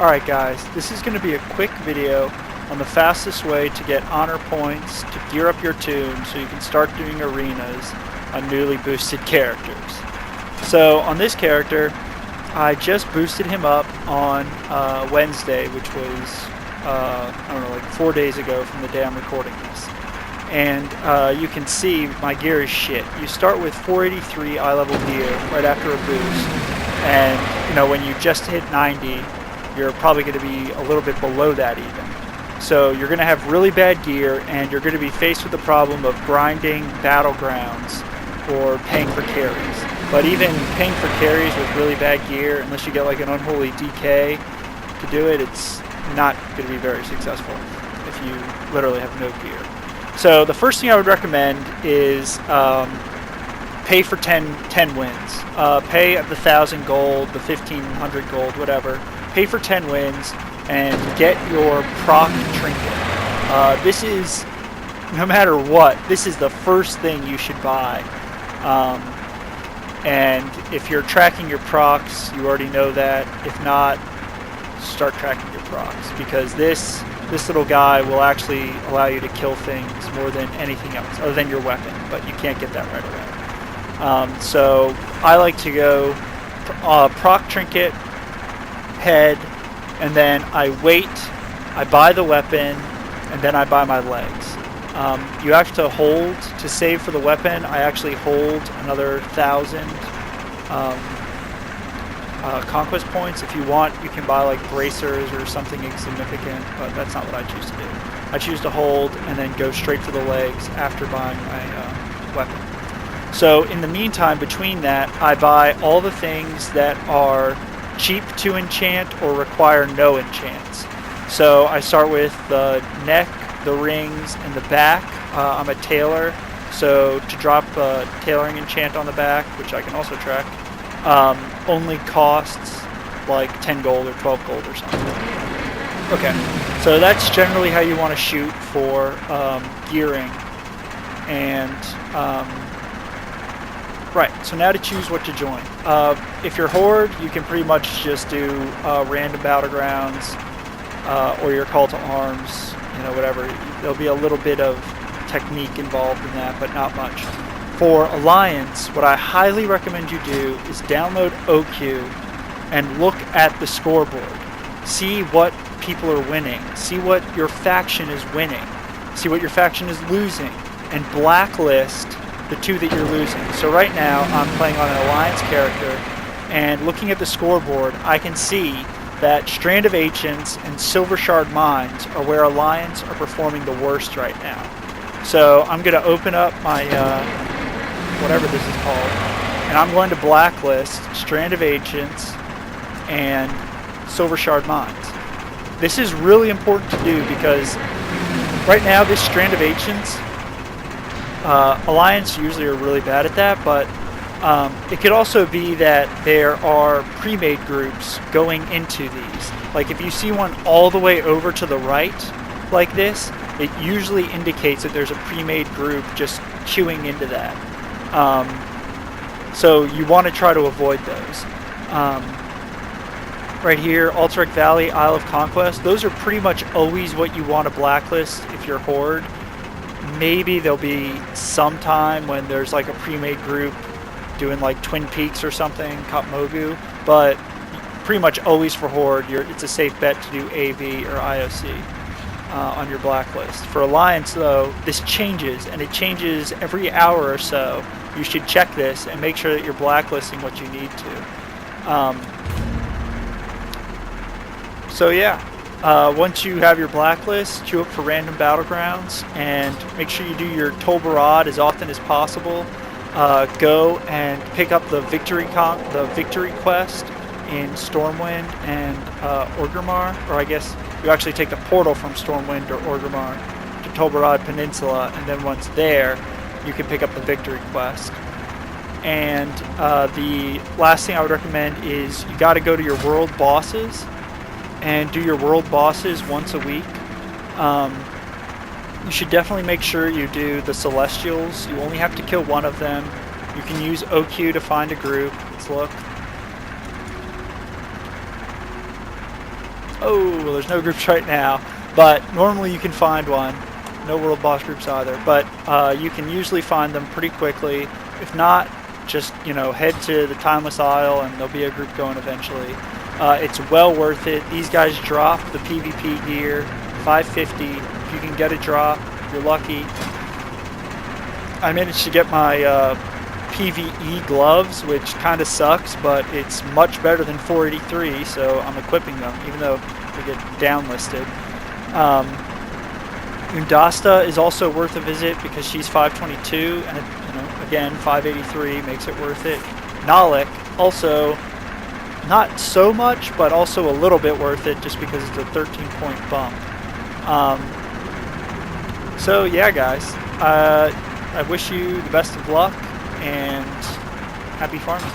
Alright guys, this is going to be a quick video on the fastest way to get honor points to gear up your tomb so you can start doing arenas on newly boosted characters. So on this character, I just boosted him up on Wednesday, which was, I don't know, like 4 days ago from the day I'm recording this. And you can see my gear is shit. You start with 483 eye level gear right after a boost, and you know, when you just hit 90, you're probably going to be a little bit below that even. So you're going to have really bad gear, and you're going to be faced with the problem of grinding battlegrounds or paying for carries. But even paying for carries with really bad gear, unless you get like an unholy DK to do it, it's not going to be very successful if you literally have no gear. So the first thing I would recommend is pay for 10 wins. Pay the 1,000 gold, the 1,500 gold, whatever. Pay for 10 wins and get your proc trinket. This is, no matter what, this is the first thing you should buy. And if you're tracking your procs, you already know that. If not, start tracking your procs, because this little guy will actually allow you to kill things more than anything else, other than your weapon, but you can't get that right away. So I like to go proc trinket, head, and then I wait, I buy the weapon, and then I buy my legs. You have to hold to save for the weapon. I actually hold another 1,000 conquest points. If you want, you can buy like bracers or something insignificant, but that's not what I choose to do. I choose to hold and then go straight for the legs after buying my weapon. So in the meantime, between that, I buy all the things that are cheap to enchant or require no enchants. So I start with the neck, the rings, and the back. I'm a tailor, so to drop a tailoring enchant on the back, which I can also track, only costs like 10 gold or 12 gold or something. Okay, so that's generally how you want to shoot for gearing. And right, so now to choose what to join. If you're Horde, you can pretty much just do random battlegrounds or your call to arms, you know, whatever. There'll be a little bit of technique involved in that, but not much. For Alliance, what I highly recommend you do is download OQ and look at the scoreboard. See what people are winning. See what your faction is winning. See what your faction is losing. And blacklist the two that you're losing. So right now, I'm playing on an Alliance character, and looking at the scoreboard, I can see that Strand of Ancients and Silver Shard Mines are where Alliance are performing the worst right now. So I'm going to open up my whatever this is called, and I'm going to blacklist Strand of Ancients and Silver Shard Mines. This is really important to do because right now this Strand of Ancients, Alliance usually are really bad at that, but it could also be that there are pre-made groups going into these. Like if you see one all the way over to the right like this, it usually indicates that there's a pre-made group just queuing into that. So you want to try to avoid those. Right here, Alterac Valley, Isle of Conquest, those are pretty much always what you want to blacklist if you're Horde. Maybe there'll be some time when there's like a pre-made group doing like Twin Peaks or something, Katmogu, but pretty much always for Horde, it's a safe bet to do AV or IOC on your blacklist. For Alliance though, this changes, and it changes every hour or so. You should check this and make sure that you're blacklisting what you need to. So yeah. Once you have your blacklist, queue up for random battlegrounds, and make sure you do your Tol Barad as often as possible. Go and pick up the victory quest in Stormwind and Orgrimmar, or I guess you actually take the portal from Stormwind or Orgrimmar to Tol Barad Peninsula, and then once there, you can pick up the victory quest. And the last thing I would recommend is you got to go to your world bosses and do your world bosses once a week. You should definitely make sure you do the Celestials. You only have to kill one of them. You can use OQ to find a group. Let's look. Oh, well, there's no groups right now, but normally you can find one. No world boss groups either, but you can usually find them pretty quickly. If not, just, you know, head to the Timeless Isle and there'll be a group going eventually. It's well worth it. These guys drop the PvP gear, 550. If you can get a drop, you're lucky. I managed to get my PvE gloves, which kind of sucks, but it's much better than 483, so I'm equipping them, even though they get downlisted. Undasta is also worth a visit because she's 522, and you know, again, 583 makes it worth it. Nalik, also not so much, but also a little bit worth it just because it's a 13-point bump. So yeah, guys, I wish you the best of luck and happy farming.